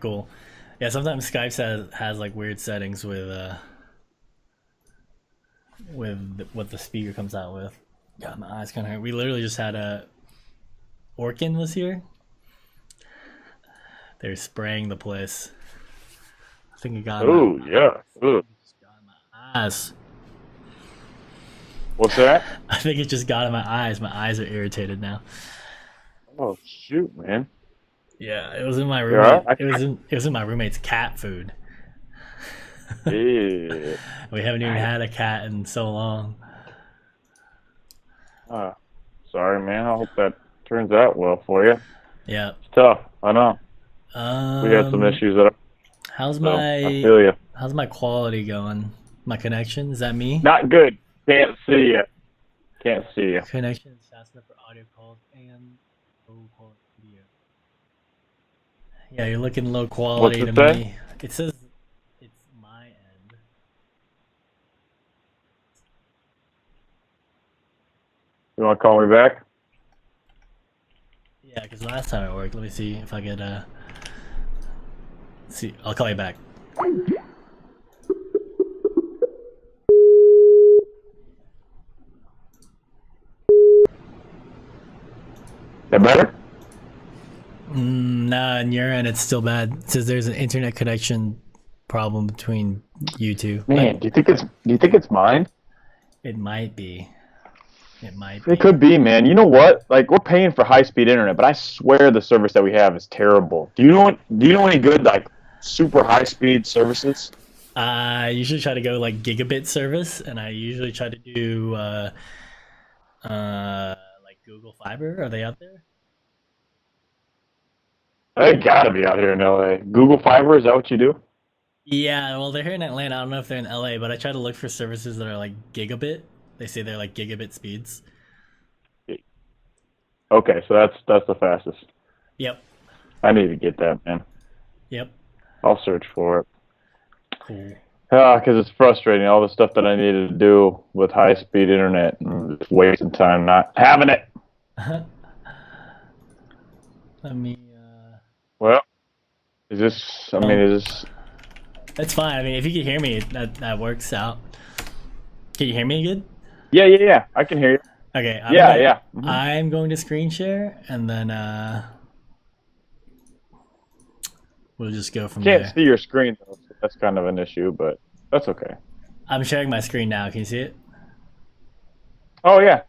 Cool. Yeah, sometimes Skype has like weird settings with what the speaker comes out with. God, my eyes kind of hurt. We literally just had a Orkin was here. They're spraying the place. I think it got in my Oh yeah. Ugh. eyes. What's that? I think it just got in my eyes. My eyes are irritated now. Oh shoot, man. Yeah, it was in my Yeah. roommate. It was in my roommate's cat food. Yeah. We haven't even Nice. had a cat in so long. Uh, sorry, man. I hope that turns out well for you. Yeah. It's tough. I know. We had some Um, issues that, how's so I my feel you. how's my quality going? My connection? Is that me? Not good. Can't see you. Can't see you. Connection is fast enough for audio calls and low quality video. Yeah, you're looking low What's quality it to say? me. It says it's my end. You want to call me back? Yeah, because last time it worked. Let me see if I get see. I'll call you back. That better? Nah, on your end it's still bad. It says there's an internet connection problem between you two, but Man, do you think it's mine? it might be. It might It be. could be, man. You know what? Like we're paying for high speed internet, but I swear the service that we have is terrible. Do you know any good like super high speed services? I usually try to go like gigabit service, and I usually try to do like Google Fiber. Are they out there? They gotta be out here in LA. Google Fiber, is that what you do? Yeah, well, they're here in Atlanta. I don't know if they're in LA, but I try to look for services that are like gigabit. They say they're like gigabit speeds. Okay, so that's the fastest. Yep. I need to get that, man. Yep. I'll search for it. Cool. Because it's frustrating. All the stuff that I needed to do with high speed internet, and just wasting time not having it. Let me. Well, is this? I mean, Well, is this? that's fine. I mean, if you can hear me, that works out. Can you hear me good? Yeah, yeah, yeah. I can hear you. Okay, Yeah, yeah. I'm going to screen share, and then we'll just go from Can't there. see your screen though, so that's kind of an issue, but that's okay. I'm sharing my screen now. Can you see it? Oh yeah.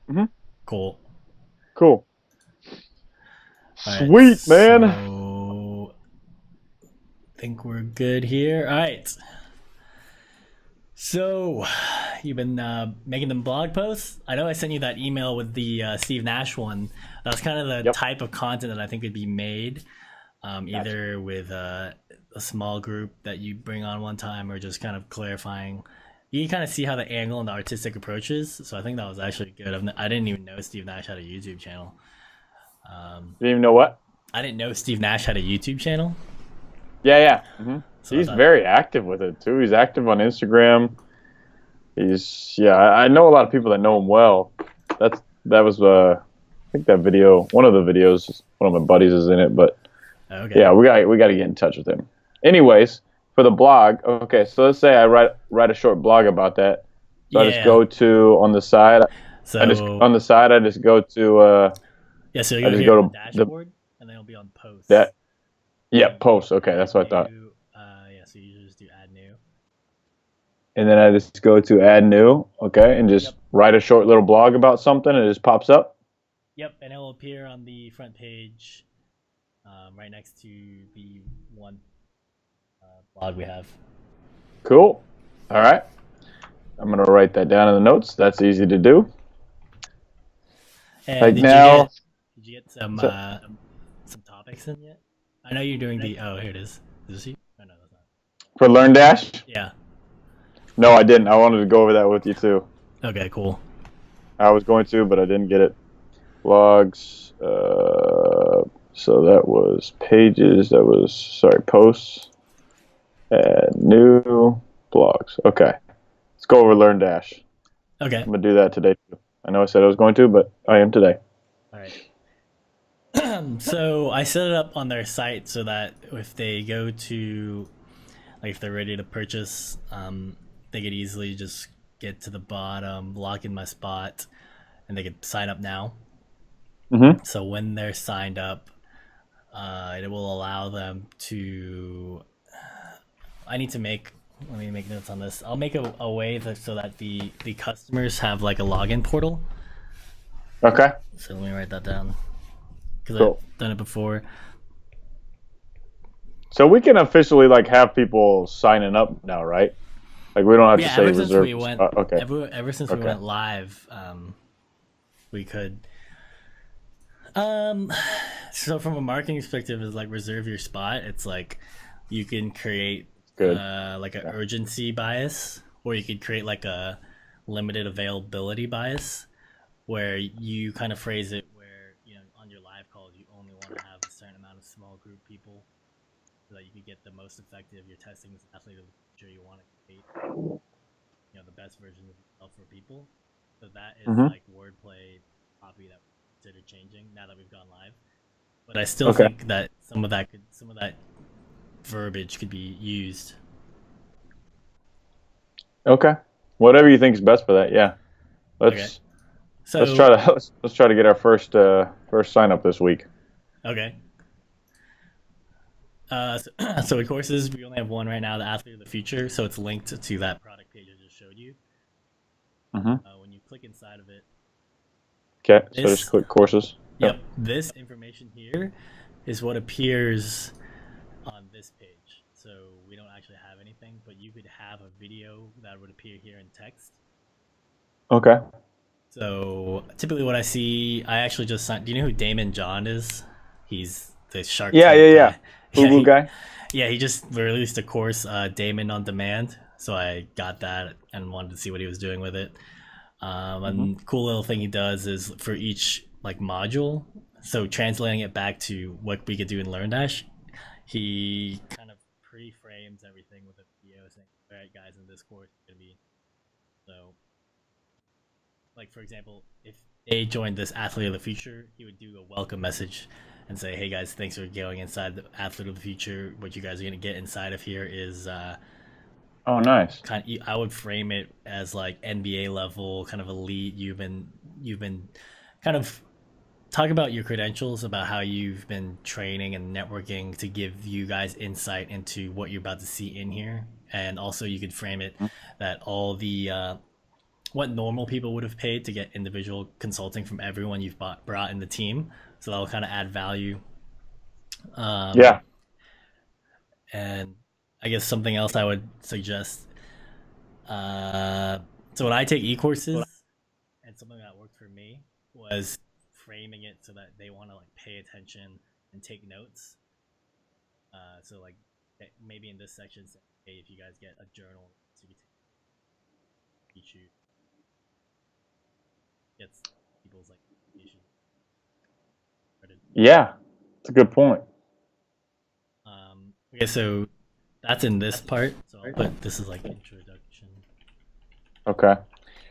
Cool. Cool. All right. Sweet man. So I think we're good here. All right. So you've been making them blog posts. I know I sent you that email with the Steve Nash one. That's kind of the Yep. type of content that I think would be made, Gotcha. either with a small group that you bring on one time, or just kind of clarifying. You can kind of see how the angle and the artistic approach is. So I think that was actually good. I didn't even know Steve Nash had a YouTube channel. Didn't even know what? I didn't know Steve Nash had a YouTube channel. Yeah, yeah. So I He's thought, very active with it too. He's active on Instagram. Yeah. I know a lot of people that know him well. That was I think that video, one of the videos, one of my buddies is in it, but okay. yeah, we got to get in touch with him. Anyways, for the blog, okay, so let's say I write a short blog about that. So I just Yeah. go to on the side. I just So on the side. I just go to yeah, so I you'll go just here go on to the dashboard, and then it'll be on posts. that yeah post. Okay, Add that's what I thought. new. Yeah, so you usually just do add new. And then I just go to add new. Okay, and just Yep. write a short little blog about something, and it just pops up. Yep, and it will appear on the front page, right next to the one blog we have. Cool. All right. I'm gonna write that down in the notes. That's easy to do. And Right now, did you get so some topics in yet? I know you're doing the. Oh, here it is. Is this you? Oh, no, that's not. for Learn Dash, Yeah. no, I didn't. I wanted to go over that with you too. Okay. Cool. I was going to, but I didn't get it. Blogs. So that was pages. That was sorry, posts. Add new blogs. Okay, let's go over Learn Dash. Okay. I'm gonna do that today too. I know I said I was going to, but I am today. All right. So I set it up on their site so that if they go to, like, if they're ready to purchase, they could easily just get to the bottom, lock in my spot, and they could sign up now. Mm-hmm. So when they're signed up, it will allow them to. I need to make. Let me make notes on this. I'll make a way so that the customers have like a login portal. Okay. So let me write that down because Cool. I've done it before. So we can officially like have people signing up now, right? Like we don't have to Yeah, say ever since reserve. we went, Okay. ever since we Okay. went live, we could. Um, so from a marketing perspective, is like reserve your spot. It's like you can create Good. like an Yeah. urgency bias, or you could create like a limited availability bias, where you kind of phrase it where on your live calls you only want to have a certain amount of small group people, so that you can get the most effective. You're testing this athlete of the future. You want to create the best version of yourself for people. So that is Mm-hmm. like wordplay copy that we consider changing now that we've gone live. But I still Okay. think that some of that verbiage could be used. Okay. Whatever you think is best for that. Yeah. Okay. Let's So try to let's try to get our first sign up this week. okay. So in courses, we only have one right now, the athlete of the future. So it's linked to that product page I just showed you. Mm-hmm. When you click inside of it, Okay. So just this click courses. yep, this information here is what appears on this page. So we don't actually have anything, but you could have a video that would appear here in text. Okay. So typically, what I see, I actually just signed. Do you know who Damon John is? He's the Shark Yeah. Tank Yeah. Yeah. guy. Yeah, Boo guy. he just released a course, Damon on Demand. So I got that and wanted to see what he was doing with it. Mm-hmm. And cool little thing he does is for each like module. So translating it back to what we could do in LearnDash, he kind of pre-frames everything with a video saying, "All right, guys, in this course, it's gonna be so." Like for example, if they joined this athlete of the future, he would do a welcome message and say, "Hey guys, thanks for going inside the athlete of the future. What you guys are gonna get inside of here is Oh, nice. I would frame it as like NBA level, kind of elite. You've been kind of talk about your credentials, about how you've been training and networking to give you guys insight into what you're about to see in here, and also you could frame it that all the what normal people would have paid to get individual consulting from everyone you've brought in the team. So that'll kind of add value. Yeah. And I guess something else I would suggest. So when I take e-courses, and something that worked for me was framing it so that they want to like pay attention and take notes. So like maybe in this section, say, hey, if you guys get a journal, so you choose gets people's like issues. Yeah. It's a good point. Okay, so that's in this part. So I'll put this is like introduction. Okay.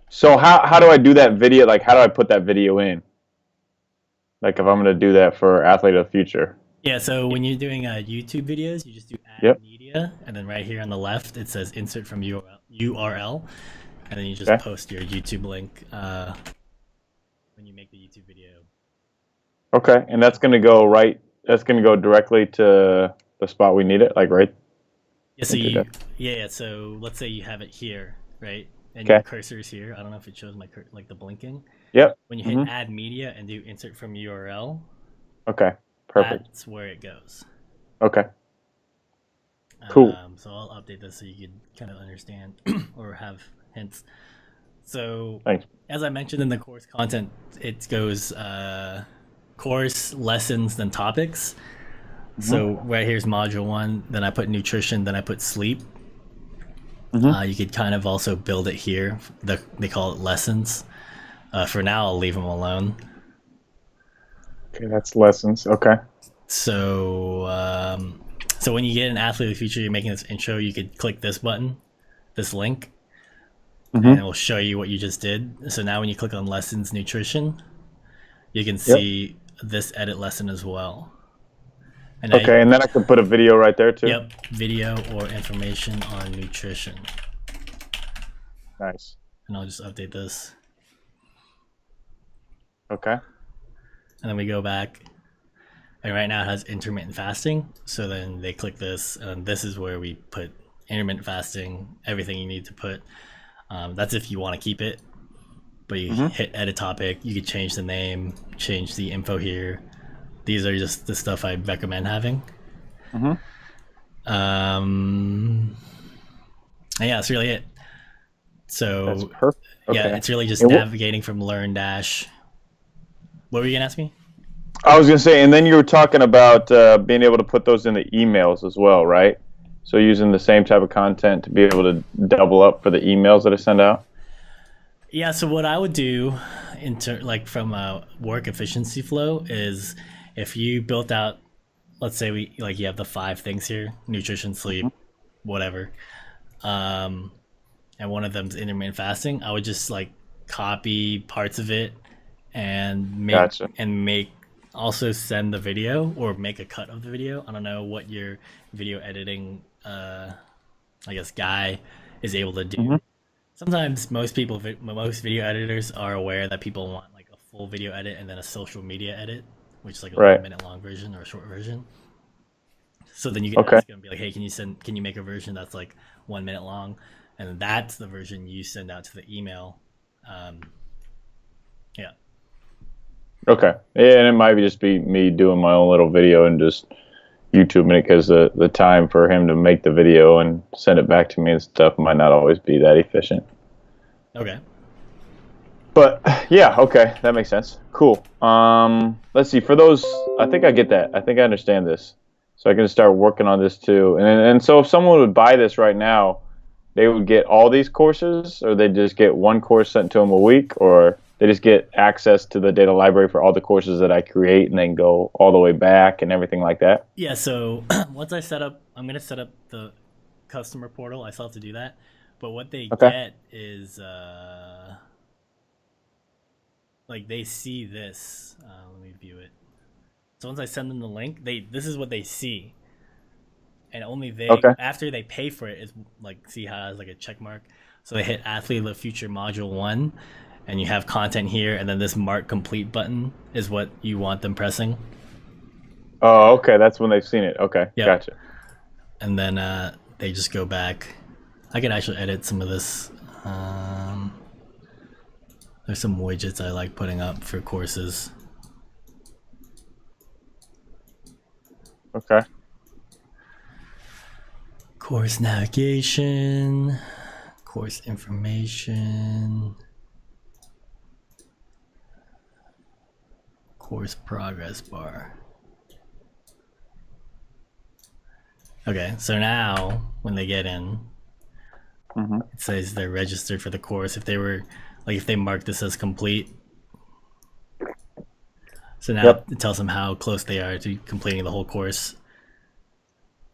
So how do I do that video? Like, how do I put that video in? Like, if I'm going to do that for Athlete of the Future. Yeah, so when you're doing YouTube videos, you just do add Yep. media, and then right here on the left it says insert from URL, and then you just Okay. post your YouTube link when you make the YouTube video. Okay. And that's going to go right. That's going to go directly to the spot we need it. Like, right. Yeah, so Into yeah. So let's say you have it here, right? And Okay. your cursor's here. I don't know if it shows my like the blinking. Yep. When you hit add media and do insert from URL, Okay. Perfect. that's where it goes. Okay. Cool. So I'll update this so you can kind of understand or have hints. So Thanks. as I mentioned in the course content, it goes course, lessons, then topics. So right here's module 1, then I put nutrition, then I put sleep. You could kind of also build it here. They call it lessons. For now, I'll leave them alone. Okay. That's lessons. Okay. So so when you get an athlete of the future, you're making this intro, you could click this button, this link, and it will show you what you just did. So now when you click on lessons nutrition, you can see this edit lesson as well. And Okay, and then I can put a video right there too. Yep, video or information on nutrition. Nice. And I'll just update this. Okay. And then we go back, and right now it has intermittent fasting. So then they click this, and this is where we put intermittent fasting, everything you need to put. That's if you want to keep it. But you hit edit topic, you could change the name, change the info here. These are just the stuff I recommend having. And yeah, that's really it. So That's perfect. Okay. Yeah, it's really just navigating from Learn Dash. What were you gonna ask me? I was gonna say, and then you were talking about being able to put those in the emails as well, right? So using the same type of content to be able to double up for the emails that I send out. Yeah, so what I would do from a work efficiency flow is if you built out, let's say you have the 5 things here: nutrition, sleep, whatever, and one of them's intermittent fasting. I would just copy parts of it and make also send the video or make a cut of the video. I don't know what your video editing guy is able to do. Sometimes most video editors are aware that people want a full video edit and then a social media edit, which is a 1 minute long version or a short version. So then you can ask them, be like, hey, can you make a version that's 1 minute long, and that's the version you send out to the email. Yeah. Okay. Yeah, and it might just be me doing my own little video and just YouTubing it, because the time for him to make the video and send it back to me and stuff might not always be that efficient. Okay. But yeah, okay, that makes sense. Cool. Let's see. For those, I think I get that. I think I understand this. So I can start working on this too. And so if someone would buy this right now, they would get all these courses, or they just get one course sent to them a week, or they just get access to the data library for all the courses that I create and then go all the way back and everything like that? Yeah, so once I'm going to set up the customer portal. I still have to do that. But what they get is, they see this. Let me view it. So once I send them the link, this is what they see. And only after they pay for it, is see how it has a check mark. So they hit Athlete of the Future Module 1. And you have content here, and then this Mark Complete button is what you want them pressing. Oh, okay. That's when they've seen it. Okay, Gotcha. And then they just go back. I can actually edit some of this. There's some widgets I like putting up for courses. Okay. Course navigation, course information, course progress bar. Okay, so now when they get in, it says they're registered for the course. If they mark this as complete, so now it tells them how close they are to completing the whole course.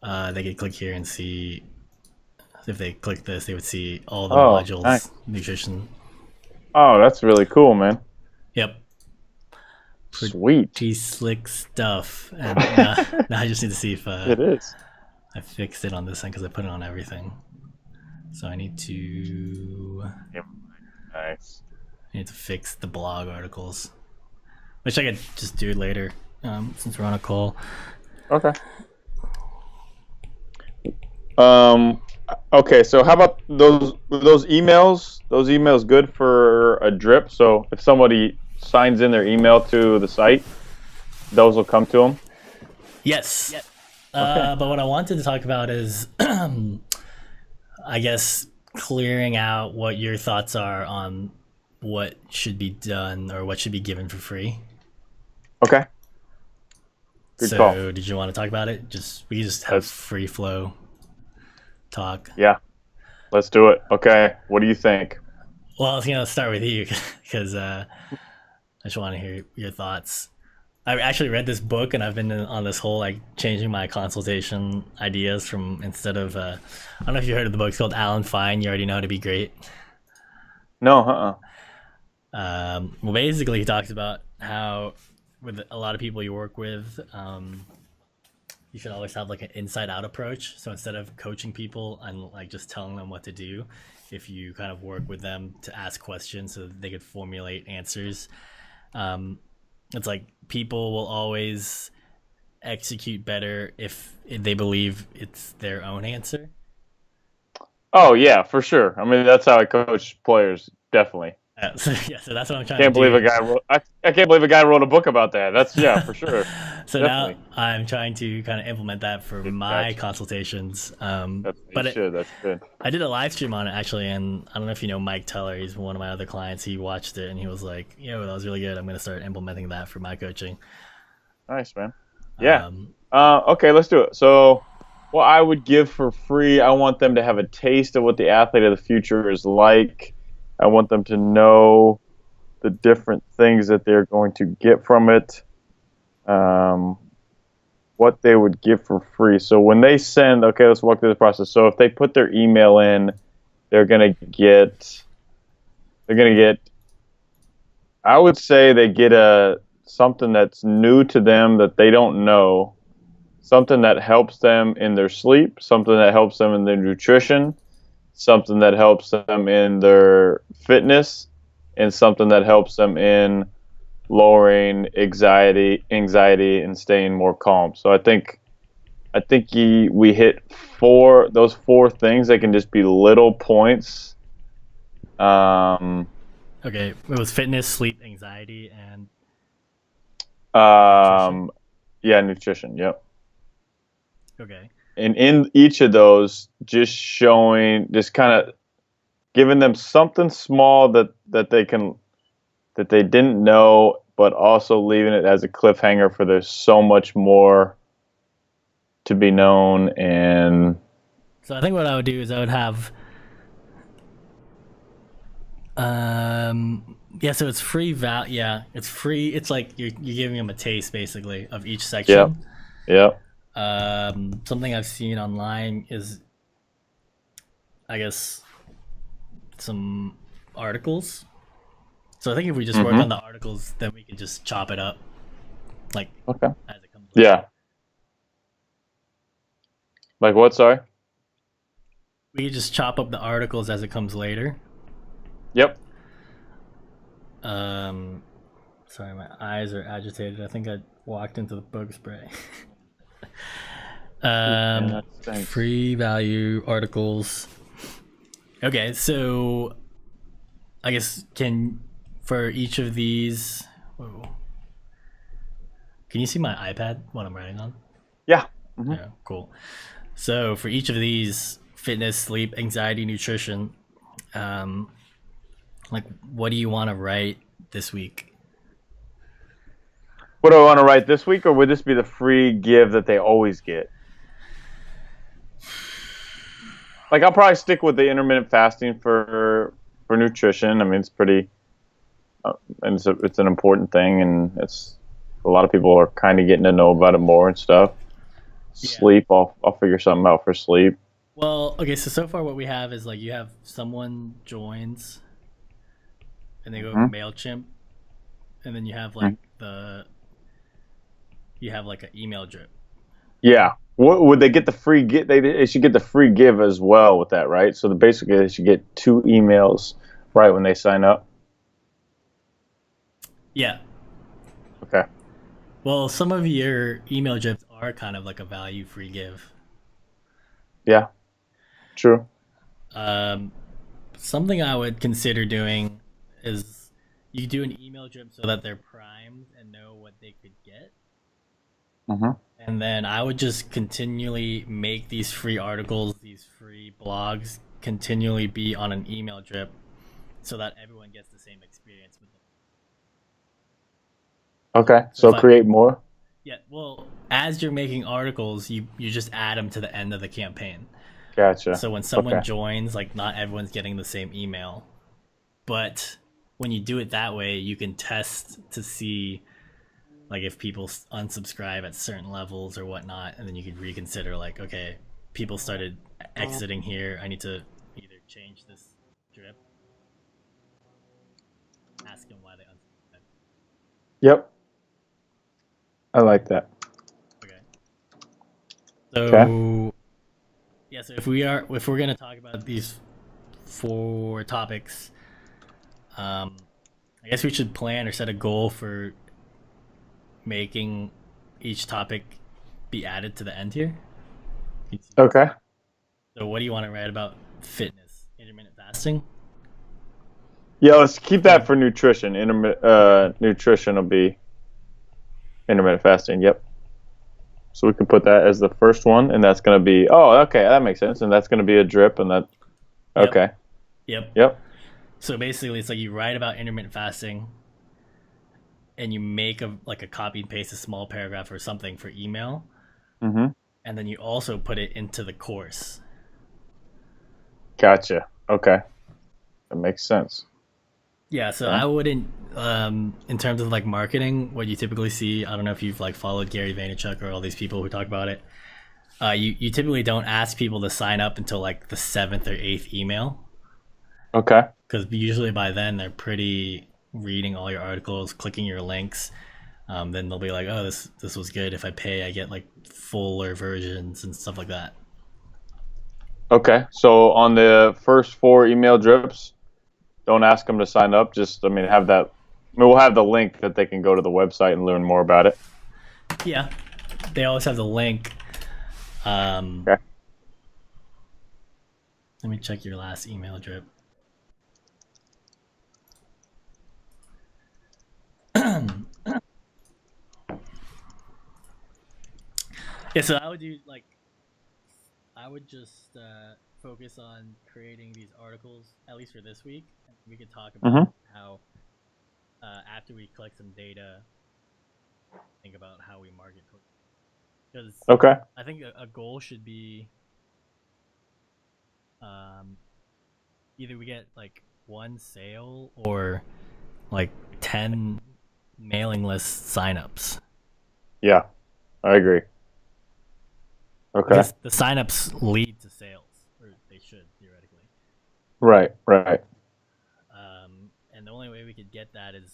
They could click here and see. If they click this, they would see all the modules, nice. Nutrition. Oh, that's really cool, man. Yep. Sweet. Pretty slick stuff. And now I just need to see if it is. I fixed it on this end, because I put it on everything. So I need to. Yep. Nice. I need to fix the blog articles, which I could just do later, since we're on a call. Okay. Okay, so how about those emails? Those emails good for a drip? So if somebody signs in their email to the site, those will come to them? Yes. Yep. But what I wanted to talk about is, I guess, clearing out what your thoughts are on what should be done or what should be given for free. Okay. Good call. Did you want to talk about it? We just have free flow talk. Yeah, let's do it. Okay, what do you think? Well, I was gonna start with you, because I just want to hear your thoughts. I actually read this book, and I've been on this whole changing my consultation ideas from, instead of I don't know if you heard of the book. It's called Alan Fine, You Already Know How to Be Great. No. Well, basically he talks about how with a lot of people you work with, you should always have like an inside out approach. So instead of coaching people and like just telling them what to do, if you kind of work with them to ask questions so that they could formulate answers, um, it's like people will always execute better if they believe it's their own answer. Oh yeah, for sure. I mean, that's how I coach players. Definitely. So yeah, so that's what I'm trying to Can't believe a do. guy wrote. I can't believe a guy wrote a book about that. That's yeah, for sure. So now Definitely. I'm trying to kind of implement that for my Gotcha. consultations. You But should. That's good. I did a live stream on it actually, and I don't know if you know Mike Teller. He's one of my other clients. He watched it and he was like, "Yo, that was really good. I'm gonna start implementing that for my coaching." Nice, man. Yeah. Um, Okay, let's do it. So, what I would give for free, I want them to have a taste of what the athlete of the future is like. I want them to know the different things that they're going to get from it. Um, what they would give for free. So when they send, okay, let's walk through the process. So if they put their email in, they're gonna get, they're gonna get. I would say they get a something that's new to them that they don't know, something that helps them in their sleep, something that helps them in their nutrition, something that helps them in their fitness, and something that helps them in lowering anxiety, and staying more calm. So we hit those four things that can just be little points. Um, okay, it was fitness, sleep, anxiety, and nutrition. um, yeah, nutrition. Yep. Okay. And in each of those, just kind of giving them something small that they didn't know, but also leaving it as a cliffhanger for there's so much more to be known. And So I think what I would do is I would have yeah, so it's free yeah, it's free. It's like you're giving them a taste basically of each yeah, section. yeah, Something I've seen online is, I guess, some articles. So I think if we just work hmm on the articles, then we can just chop it up, like okay, as it comes later. yeah. Like what? Sorry. We can just chop up the articles as it comes later. Yep. Um, Sorry, my eyes are agitated. I think I walked into the bug spray. Yeah, that stinks. Free value articles. Okay, so I guess for each of these. Whoa. Can you see my iPad what I'm writing on? Yeah. hmm Yeah, cool. So for each of these, fitness, sleep, anxiety, nutrition, um, like what do you want to write this week? What do I want to write this week, or would this be the free give that they always get? Like I'll probably stick with the intermittent fasting for nutrition. I mean, it's pretty, and it's an important thing, and it's a lot of people are kind of getting to know about it more and stuff. Yeah. Sleep, I'll figure something out for sleep. Well, okay, so far what we have is like you have someone joins and they go hmm MailChimp, and then you have like an email drip. Yeah. What would they get the free give? They should get the free give as well with that, right? So basically, they should get two emails right when they sign up. Yeah. Okay. Well, some of your email drips are kind of like a value free give. Yeah. True. Um, Something I would consider doing is you do an email drip so that they're primed and know what they could get. hmm And then I would just continually make these free articles, these free blogs, continually be on an email drip so that everyone gets the same experience with them. Okay. So So if I, create more. yeah, well, as you're making articles, you just add them to the end of the campaign. Gotcha. So when someone Okay. joins, like not everyone's getting the same email, but when you do it that way, you can test to see like if people unsubscribe at certain levels or whatnot, and then you could reconsider like, okay, people started exiting here. I need to either change this drip, ask them why they unsubscribed. Yep. I like that. Okay. Okay. So yeah, so if we're gonna talk about these 4 topics, I guess we should plan or set a goal for making each topic be added to the end here. Okay. So what do you want to write about fitness, intermittent fasting? Yeah, let's keep that for nutrition. Nutrition will be intermittent fasting. Yep. So we can put that as the first one, and that's going to be. Oh, okay, that makes sense. And that's going to be a drip, and that. Yep. Okay. Yep. Yep. So basically, it's like you write about intermittent fasting, and you make a copy and paste a small paragraph or something for email, Mm-hmm. and then you also put it into the course. Gotcha. Okay. That makes sense. Yeah, so Okay. I wouldn't, in terms of like marketing, what you typically see. I don't know if you've like followed Gary Vaynerchuk or all these people who talk about it. You typically don't ask people to sign up until like the 7th or 8th email, Okay. because usually by then they're pretty reading all your articles, clicking your links. Then they'll be like, oh, this was good. If I pay, I get like fuller versions and stuff like that. Okay. So on the first 4 email drips, don't ask them to sign up. Just, I mean, have that. I mean, we'll have the link that they can go to the website and learn more about it. Yeah, they always have the link. Um, Okay. Let me check your last email drip. Yeah, so I would do like I would just focus on creating these articles at least for this week. And we could talk about Mm-hmm. how after we collect some data, think about how we market because Okay. I think a goal should be um, either we get like 1 sale or like 10 mailing list signups. Yeah, I agree. Okay. Because the signups lead to sales, or they should theoretically. Right. Right. And the only way we could get that is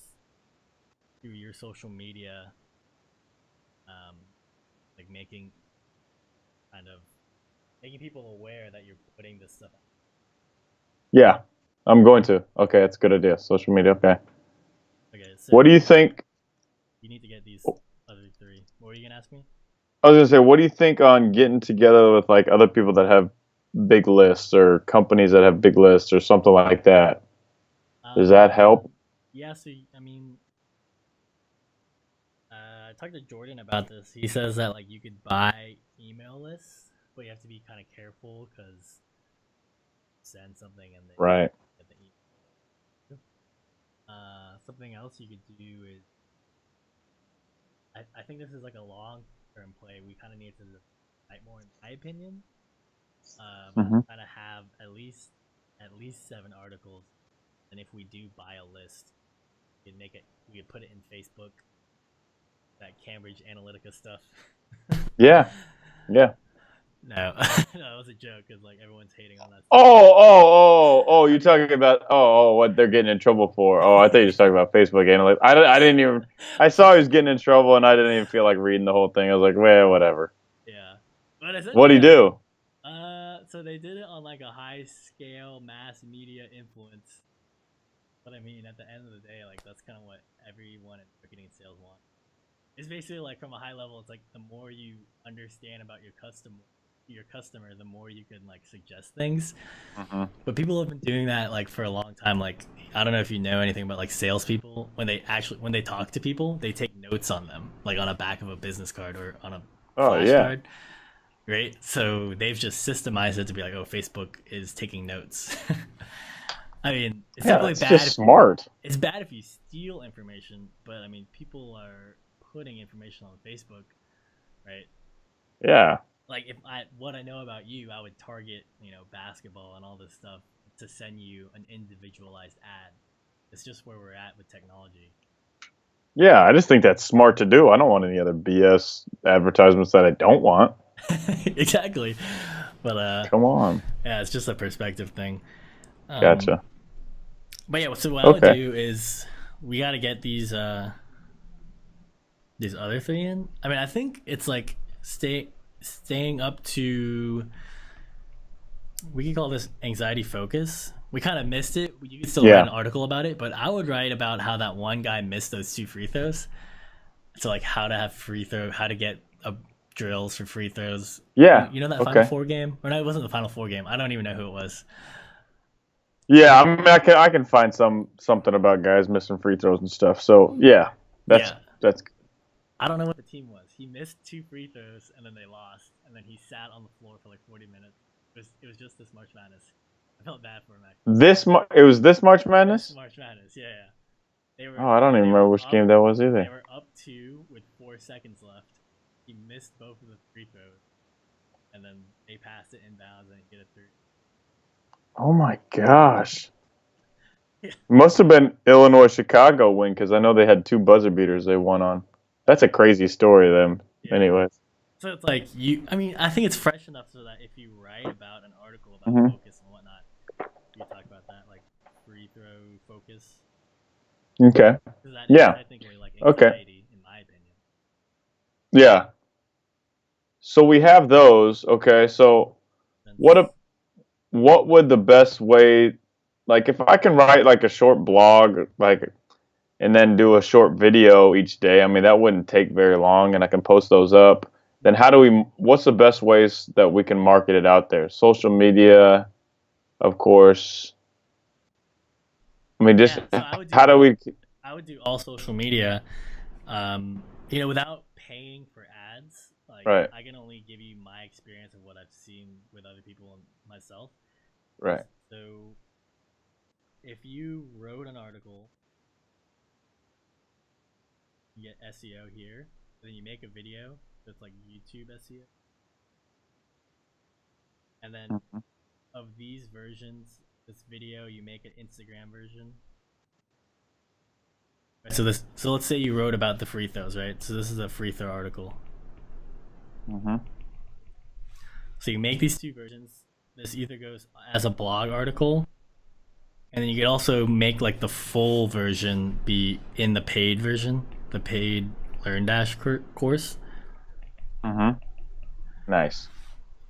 through your social media, um, like kind of making people aware that you're putting this stuff out. Yeah, I'm going to. Okay, that's a good idea. Social media. Okay. Okay, so What do you think? you need to get these other 3. What were you gonna ask me? I was gonna say, what do you think on getting together with like other people that have big lists or companies that have big lists or something like that? Does that help? Yeah, so I mean, I talked to Jordan about this. He says that like you could buy email lists, but you have to be kind of careful because send something and they Right. get the email. Something else you could do is I think this is like a long term play. We kind of need to write more, in my opinion. Mm-hmm. Kind of have at least 7 articles, and if we do buy a list, we could put it in Facebook, that Cambridge Analytica stuff. Yeah. Yeah. No, that was a joke because like everyone's hating on that stuff. Oh! You're talking about what they're getting in trouble for? Oh, I thought you were just talking about Facebook analytics. I didn't even. I saw he was getting in trouble, and I didn't even feel like reading the whole thing. I was like, well, whatever. Yeah, but What'd essentially, he do? so they did it on like a high scale mass media influence. But I mean, at the end of the day, like that's kind of what everyone in marketing and sales wants. It's basically like from a high level, it's like the more you understand about your customer, the more you can like suggest things. Mm-hmm. But people have been doing that like for a long time. Like I don't know if you know anything about like salespeople. When they talk to people, they take notes on them, like on a back of a business card or on a Oh yeah. flashcard. Right? So they've just systemized it to be like, oh, Facebook is taking notes. I mean, it's Yeah, typically it's bad. just smart. It's bad if you steal information, but I mean, people are putting information on Facebook, right? Yeah. Like if what I know about you, I would target basketball and all this stuff to send you an individualized ad. It's just where we're at with technology. Yeah, I just think that's smart to do. I don't want any other BS advertisements that I don't want. Exactly, but Come on. yeah, it's just a perspective thing. Um, Gotcha. but yeah, so what I would Okay. do is we got to get these other three in. I mean, I think it's like staying up to. We could call this anxiety focus. We kind of missed it. You could still write Yeah. an article about it, but I would write about how that one guy missed those two free throws. So like how to have free throw, how to get drills for free throws. Yeah. You know that Final Okay. Four game? Or no, it wasn't the Final Four game. I don't even know who it was. Yeah, I mean, I can find something about guys missing free throws and stuff. So yeah, that's Yeah. that's I don't know what the team was. He missed two free throws and then they lost, and then he sat on the floor for like 40 minutes. It was just this March Madness. I felt bad for him actually. it was this March This Madness. March Madness, yeah, yeah. They Oh, I don't even they remember were which up game that was They either. were up two with 4 seconds left. He missed both of the free throws, and then they passed it inbounds and he hit a three. Oh my gosh. Yeah. Must have been Illinois Chicago win because I know they had two buzzer beaters they won on. That's a crazy story, them. Yeah. Anyways. So it's like I mean, I think it's fresh enough so that if you write about an article about Mhm. focus and whatnot, you talk about that, like free throw focus. Okay. Because that Yeah. is technically like Okay. anxiety, in my opinion. Yeah. So we have those. Okay. So Then what would the best way, like if I can write like a short blog, like, and then do a short video each day, I mean, that wouldn't take very long and I can post those up. Then what's the best ways that we can market it out there? Social media, of course. I mean, just yeah, so I would do how do we, I would do all social media, without paying for ads. Like right, I can only give you my experience of what I've seen with other people and myself. right. So if you wrote an article, you get SEO here, then you make a video that's like YouTube SEO, and then Mhm. of these versions, this video you make an Instagram version. Right, so let's say you wrote about the free throws, right? So this is a free throw article. Mhm. So you make these two versions. This either goes as a blog article, and then you could also make like the full version be in the paid version, the paid Learn Dash course. Mhm. Nice.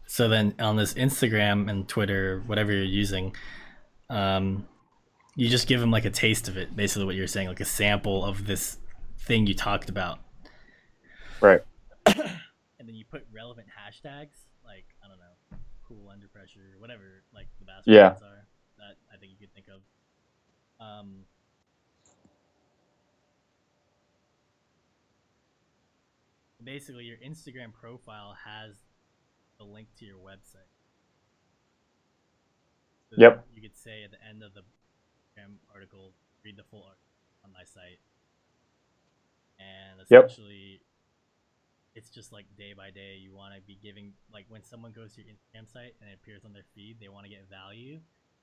So then on this Instagram and Twitter, whatever you're using, you just give them like a taste of it, basically what you're saying, like a sample of this thing you talked about. Right. And then you put relevant hashtags, like, I don't know, cool under pressure, whatever, like the basketball Yeah. ones are, that I think you could think of. Basically, your Instagram profile has the link to your website. So Yep. you could say at the end of the article, read the full article on my site. And Yep. essentially, it's just like day by day. You want to be giving, like when someone goes to your Instagram site and it appears on their feed, they want to get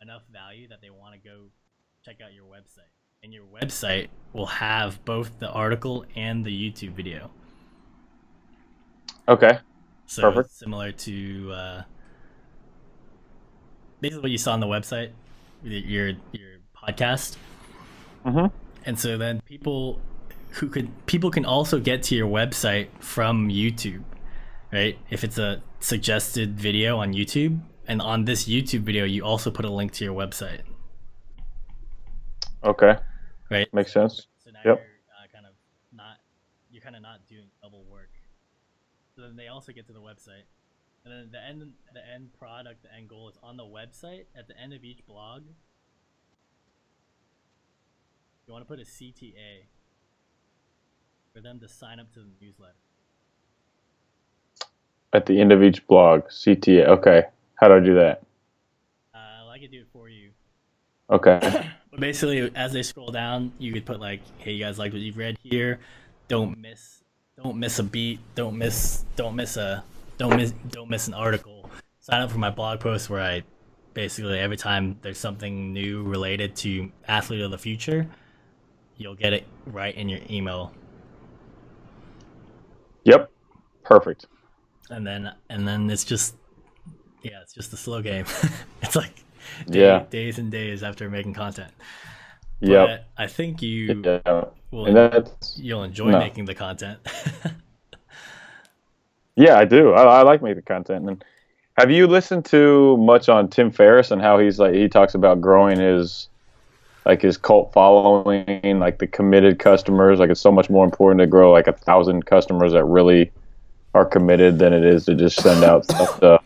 enough value that they want to go check out your website. And your website will have both the article and the YouTube video. Okay. So Perfect. similar to basically what you saw on the website, your podcast. Mhm. And so then people can also get to your website from YouTube, right? If it's a suggested video on YouTube, and on this YouTube video you also put a link to your website, Okay. right? Makes sense. So now Yep. you're kind of not doing double work. So then they also get to the website, and then the end product, the end goal is on the website. At the end of each blog, you want to put a CTA for them to sign up to the newsletter. At the end of each blog, CTA. Okay. How do I do that? I could do it for you. Okay. But basically, as they scroll down, you could put like, "Hey, you guys like what you've read here? Don't miss a beat. Don't miss an article. Sign up for my blog post where I basically every time there's something new related to Athlete of the Future, you'll get it right in your email." Yep. Perfect. And then it's just a slow game. It's like Yeah. days and days after making content. Yep. but I think you Yeah. will And that's you'll enjoy no. making the content. Yeah, I do. I like making content. And have you listened to much on Tim Ferriss and how he's like he talks about growing his like his cult following, like the committed customers. Like it's so much more important to grow like 1,000 customers that really are committed than it is to just send out stuff to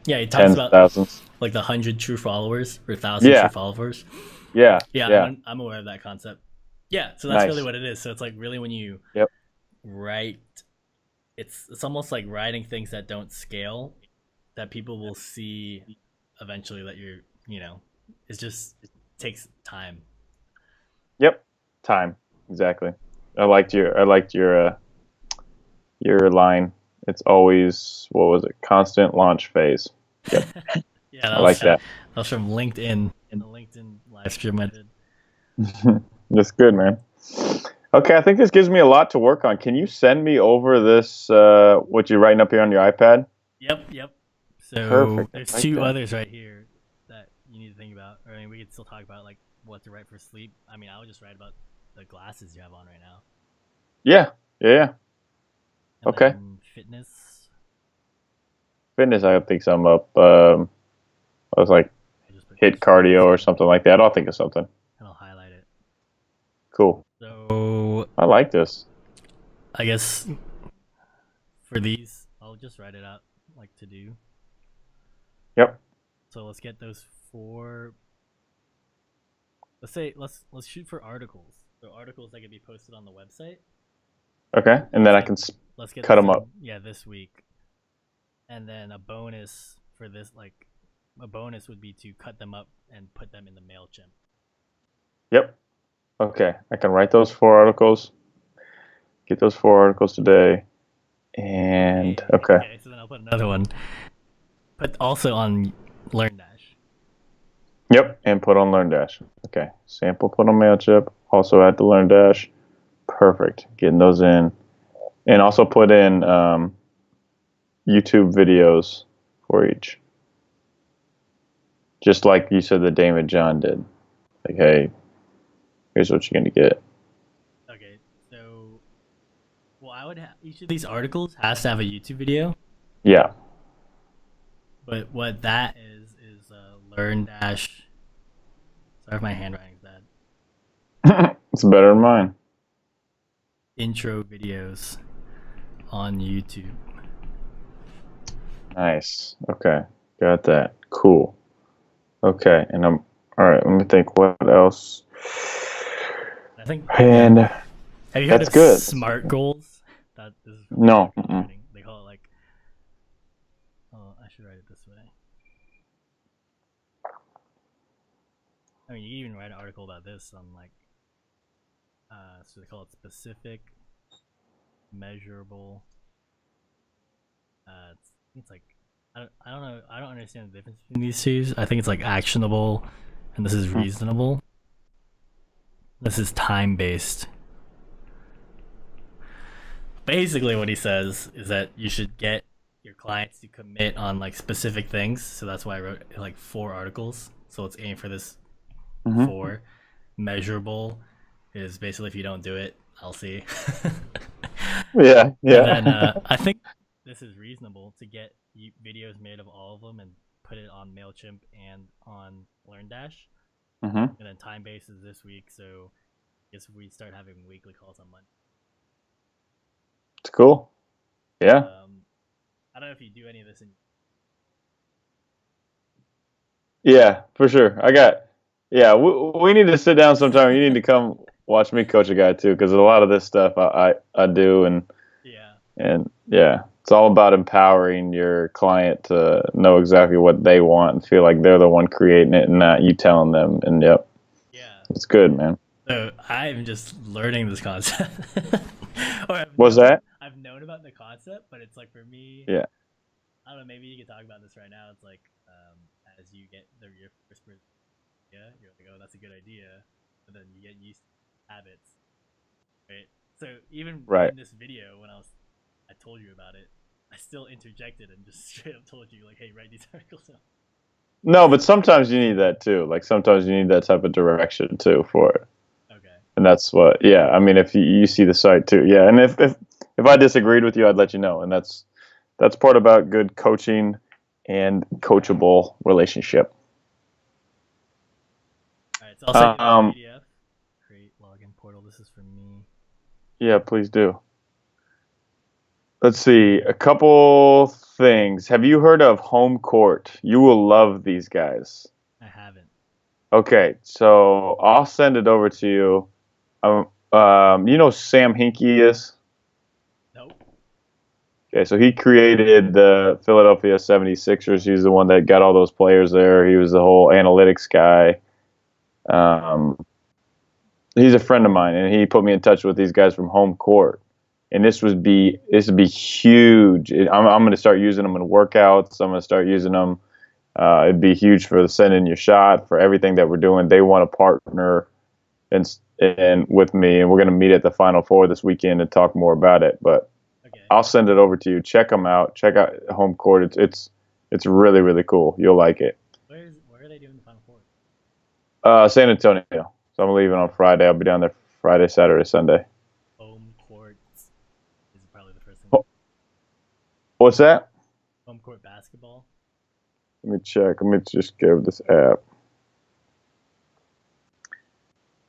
Yeah, he talks tens of about thousands. like the 100 true followers or 1,000 true Yeah, followers. yeah, Yeah, yeah. I'm aware of that concept. Yeah, so that's really Nice. what it is. So it's like really when you Yep. write, it's almost like writing things that don't scale that people will see eventually that you're, it's just it takes time. Yep. Time. Exactly. I liked your line. It's always what was it? Constant launch phase. Yep. Yeah, I like that. that was from LinkedIn in the LinkedIn live stream I did. That's good, man. Okay, I think this gives me a lot to work on. Can you send me over this what you're writing up here on your iPad? Yep, yep. So Perfect. there's I like two that. others right here that you need to think about. Or, I mean, we could still talk about like what to write for sleep. I mean, I would just write about the glasses you have on right now, Yeah. Yeah, yeah. and Okay. then fitness. Fitness, I think some up. I was like I just put hit cardio fitness or here, something like that. I'll think of something. and I'll highlight it. Cool. So I like this. I guess for these, I'll just write it out like to do. Yep. So let's get those four. Let's say let's shoot for articles. So articles that can be posted on the website. Okay. So And then I can let's get cut this them in, up. yeah, this week. And then a bonus for this, like a bonus would be to cut them up and put them in the Mailchimp. Yep. Okay. I can write those 4 articles. Get those 4 articles today. And Okay, okay. okay. So then I'll put another one, but also on LearnDash. Yep. And put on LearnDash. Okay. Sample put on Mailchimp. Also add the LearnDash. Perfect. Getting those in. And also put in YouTube videos for each. Just like you said that David John did. Like, hey, here's what you're gonna get. Okay, so well, I would each of these articles has to have a YouTube video, Yeah. but what that is LearnDash. Sorry if my handwriting's bad. It's better than mine. Intro videos on YouTube. Nice. Okay. Got that. Cool. Okay. And I'm all right. Let me think what else. I think And have you heard that's of good. SMART goals? That this is from No. Mm-mm. writing. They call it like, oh, I should write it this way. I mean, you can even write an article about this on like, so they call it specific, measurable. It's like, I don't know, I don't understand the difference between these two. I think it's like actionable, and this is reasonable. This is time based. Basically, what he says is that you should get your clients to commit on like specific things. So that's why I wrote like 4 articles. So let's aim for this Mm-hmm. 4. Measurable is basically if you don't do it, I'll see. Yeah. And then Yeah. I think this is reasonable to get videos made of all of them and put it on Mailchimp and on LearnDash. Mm-hmm. And then time base is this week, so I guess we start having weekly calls on Monday. It's cool. Yeah. I don't know if you do any of this in. Yeah. For sure. I got. Yeah. We need to sit down sometime. You need to come watch me coach a guy too, because a lot of this stuff I do Yeah, and yeah, it's all about empowering your client to know exactly what they want and feel like they're the one creating it and not you telling them. And yep, yeah. it's good, man. So I'm just learning this concept, or What's that? I've known about the concept, but it's like for me, Yeah. I don't know. Maybe you could talk about this right now. It's like as you get your first idea, you're like, oh, that's a good idea, but then you get used to habits, right? So even Right. in this video, when I told you about it, I still interjected and just straight up told you like, hey, write these articles. No, but sometimes you need that too. Like sometimes you need that type of direction too for it. Okay. And that's what, yeah. I mean, if you see the site too, yeah. And if I disagreed with you, I'd let you know. And that's part about good coaching and coachable relationship. All right. So I'll send you this Um, PDF. Create login portal. This is for me. yeah, please do. Let's see a couple things. Have you heard of Home Court? You will love these guys. I haven't. Okay, so I'll send it over to you. You know Sam Hinkie is? Nope. Okay, so he created the Philadelphia 76ers. He's the one that got all those players there. He was the whole analytics guy. Um, he's a friend of mine, and he put me in touch with these guys from Home Court. And this would be huge. I'm going to start using them in workouts. I'm going to start using them. It'd be huge for the send in your shot for everything that we're doing. They want to partner and with me, and we're going to meet at the Final Four this weekend and talk more about it. But Okay. I'll send it over to you. Check them out. Check out Home Court. It's really really cool. You'll like it. Where are they doing the Final Four? San Antonio. So I'm leaving on Friday. I'll be down there Friday, Saturday, Sunday. Home court is probably the first thing. Oh, what's that? Home court basketball. Let me check. Let me just give this app.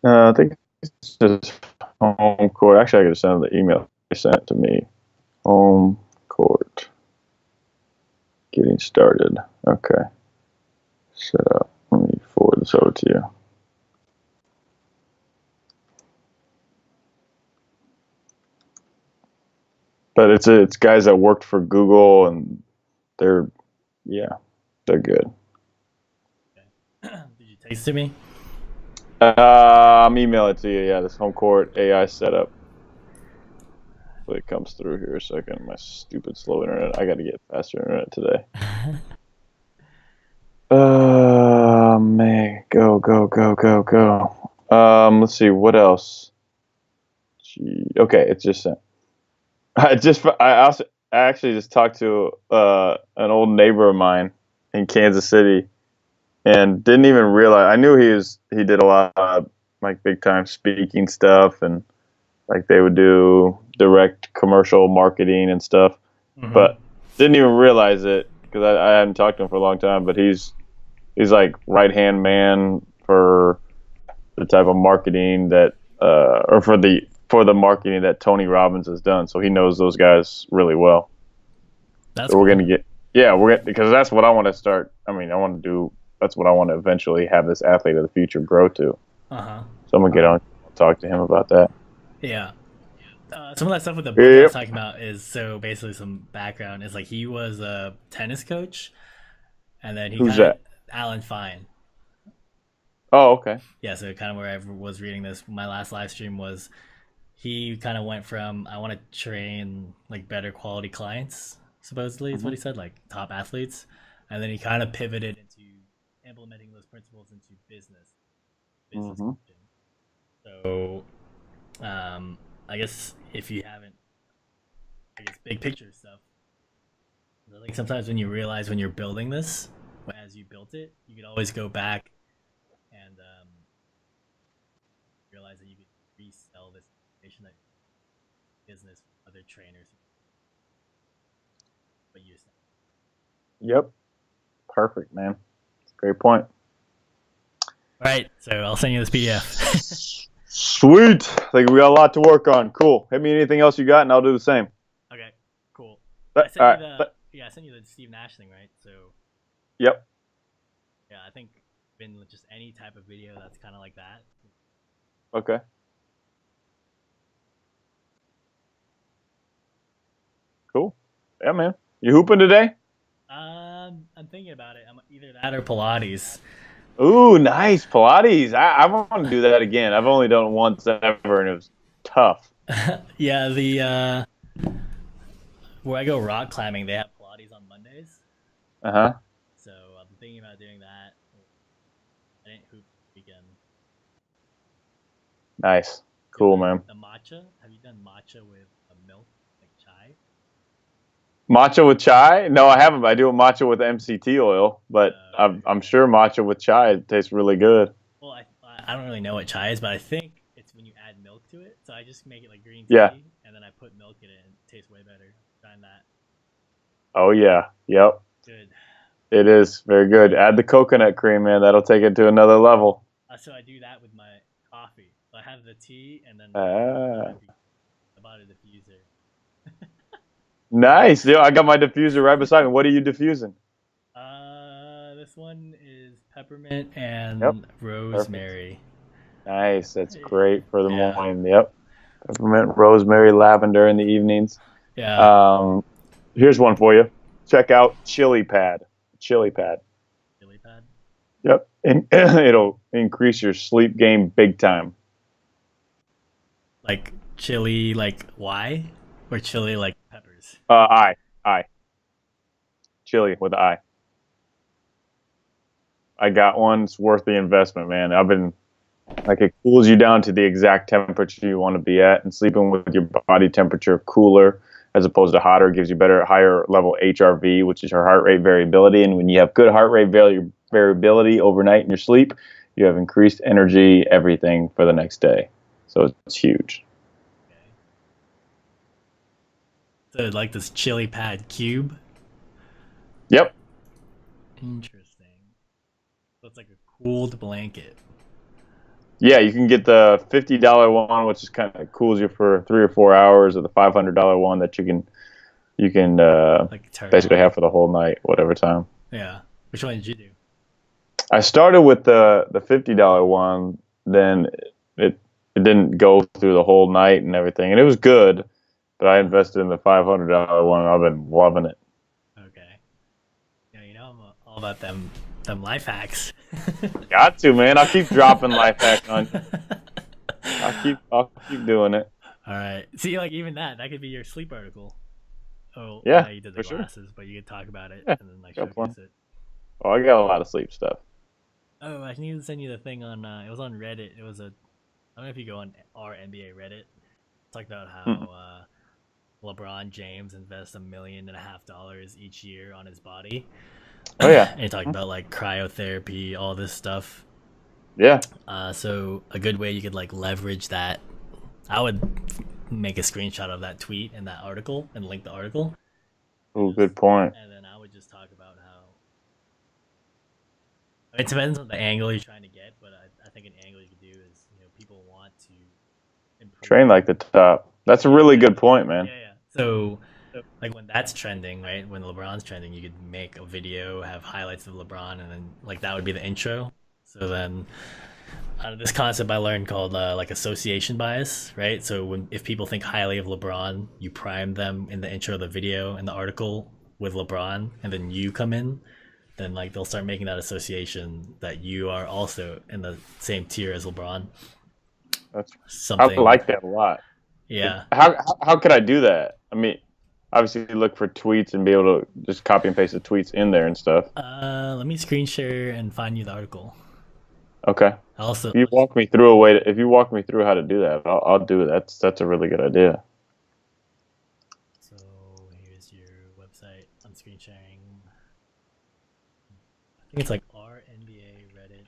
I think it's just Home Court. Actually, I could send the email they sent to me. Home Court. Getting started. Okay. Set up. Let me forward this over to you. But it's guys that worked for Google and they're yeah, they're good. Okay. Did you text it to me? I'm email it to you. Yeah, this Home Court AI setup. Hopefully it comes through here a second. My stupid slow internet. I got to get faster internet today. Man, go go go go go. Let's see what else. Gee, okay, it's just sent. I actually just talked to an old neighbor of mine in Kansas City and didn't even realize. I knew he did a lot of like big time speaking stuff and like they would do direct commercial marketing and stuff, Mm-hmm. but didn't even realize it because I hadn't talked to him for a long time. But he's like right hand man for the type of marketing that or for the marketing that Tony Robbins has done. So he knows those guys really well. That's So we're cool. gonna get yeah we're gonna because that's what I want to start. I mean I want to do that's what I want to eventually have this athlete of the future grow to. Uh huh. So I'm gonna get on talk to him about that. Yeah. Some of that stuff with the book I was Yep. talking about is so basically some background is like he was a tennis coach and then he Who's kind of that? Alan Fine. Oh okay. Yeah, so kind of where I was reading this, my last live stream was he kind of went from I want to train like better quality clients, supposedly is what Hmm. he said, like top athletes, and then he kind of pivoted into implementing those principles into business Hmm. coaching. So, I guess if you haven't, I guess big picture stuff. I think sometimes when you realize when you're building this, as you built it, you could always go back and realize that you could resell this information that business other trainers, but you. Yep. Perfect, man. Great point. All right, so I'll send you this PDF. Sweet. I think we got a lot to work on. Cool. Hit me anything else you got, and I'll do the same. Okay, cool. I All sent you right. the yeah, I sent you the Steve Nash thing, right? So Yep. yeah, I think in just any type of video that's kind of like that. Okay. Cool. Yeah, man. You hooping today? I'm thinking about it. I'm either that or Pilates. Ooh, nice. Pilates. I want to do that again. I've only done it once ever, and it was tough. Yeah, the where I go rock climbing, they have Pilates on Mondays. Uh huh. So I'm thinking about doing that. I didn't hoop this weekend. Nice. Yo, Cool, man. the matcha. Have you done matcha with a milk like chai? Matcha with chai? No, I haven't. But I do a matcha with MCT oil, but I'm sure matcha with chai tastes really good. Well, I don't really know what chai is, but I think it's when you add milk to it. So I just make it like green Yeah. tea, and then I put milk in it, and it tastes way better. Trying that. Oh yeah. Yep. Good. It is very good. Add the coconut cream, man. That'll take it to another level. So I do that with my coffee. So I have the tea, and then Ah, I bought a diffuser. nice. Yeah, I got my diffuser right beside me. What are you diffusing? This one is peppermint Yep. and Perfect. rosemary. Nice. That's great for the Yeah, morning. Yep. Peppermint, rosemary, lavender in the evenings. yeah. Um, here's one for you. Check out Chili Pad. Chili Pad. Chili pad. Yep. And it'll increase your sleep game big time. Like chili, like Y, or chili like peppers. I. Chili with I. I got one. It's worth the investment, man. I've been like it cools you down to the exact temperature you want to be at, and sleeping with your body temperature cooler as opposed to hotter gives you better, higher level HRV, which is your heart rate variability. And when you have good heart rate variability overnight in your sleep, you have increased energy, everything for the next day. So it's huge. Okay. So like this chili pad cube. Yep. Interesting. So it's like a cooled blanket. Yeah, you can get the $50 one, which is kind of cools you for 3 or 4 hours, or the $500 one that you can Like turn basically on. have for the whole night, whatever time. Yeah. Which one did you do? I started with the $50 one, then it it didn't go through the whole night and everything, and it was good. But I invested in the $500 one, and I've been loving it. Okay. Yeah, I'm all about them life hacks. Got to, man. I'll keep dropping life hacks on you. I'll keep doing it. All right. See, like even that could be your sleep article. Oh, I know Yeah, you did the for sure. glasses, but you could talk about it Yeah, and then like got one. showcase it. Oh, I got a lot of sleep stuff. Oh, I need to send you the thing on. It was on Reddit. It was a. I don't know if you go on our NBA Reddit. Talked about Mm. how LeBron James invests $1.5 million each year on his body, Oh yeah. and he talked Mhm. about like cryotherapy, all this stuff. Yeah. So a good way you could like leverage that. I would make a screenshot of that tweet and that article and link the article, and Oh, just good point. and then I would just talk about how it depends on the angle you're trying to get, but I think an angle you could do is people want to improve. Train like the top. That's a Yeah, really good point, man. yeah, yeah. So like when that's trending, right? When LeBron's trending, you could make a video, have highlights of LeBron, and then like that would be the intro. So then this concept I learned called like association bias, right? So if people think highly of LeBron, you prime them in the intro of the video and the article with LeBron, and then you come in, then like they'll start making that association that you are also in the same tier as LeBron. That's I Something, like that a lot. yeah. How could I do that? I mean, obviously you look for tweets and be able to just copy and paste the tweets in there and stuff. Let me screen share and find you the article. Okay. Also, If you walk me through how to do that, I'll do it. That's a really good idea. so here's your website. I'm screen sharing. I think it's like our NBA Reddit.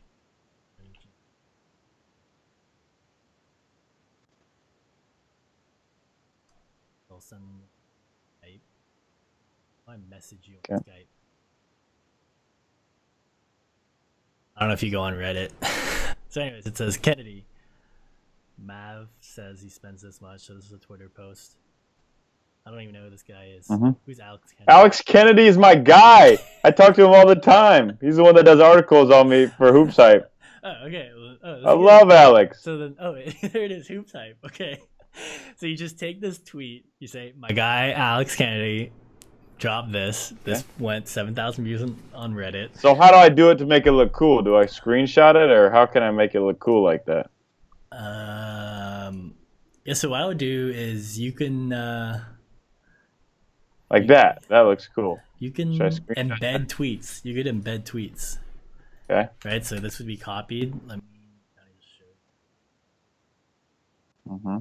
I'll send Skype. I message you Okay. on Skype. I don't know if you go on Reddit. So, anyways, it says Kennedy. Mav says he spends this much. So this is a Twitter post. I don't even know who this guy is. hmm Who's Alex Kennedy? Alex Kennedy is my guy. I talk to him all the time. He's the one that does articles on me for Hoops Hype. Oh, okay. Well, oh, this I is good. love Alex. So then, oh, there it is, Hoop Type. Okay. So you just take this tweet. You say, "My guy Alex Kennedy dropped this. This Okay. went 7,000 views on Reddit." So how do I do it to make it look cool? Do I screenshot it, or how can I make it look cool like that? Um, yeah. So what I would do is Like you, that. That looks cool. you Should I can screenshot that? embed tweets. You could embed tweets, Okay. right? So this would be copied. Let me kind of just show. hmm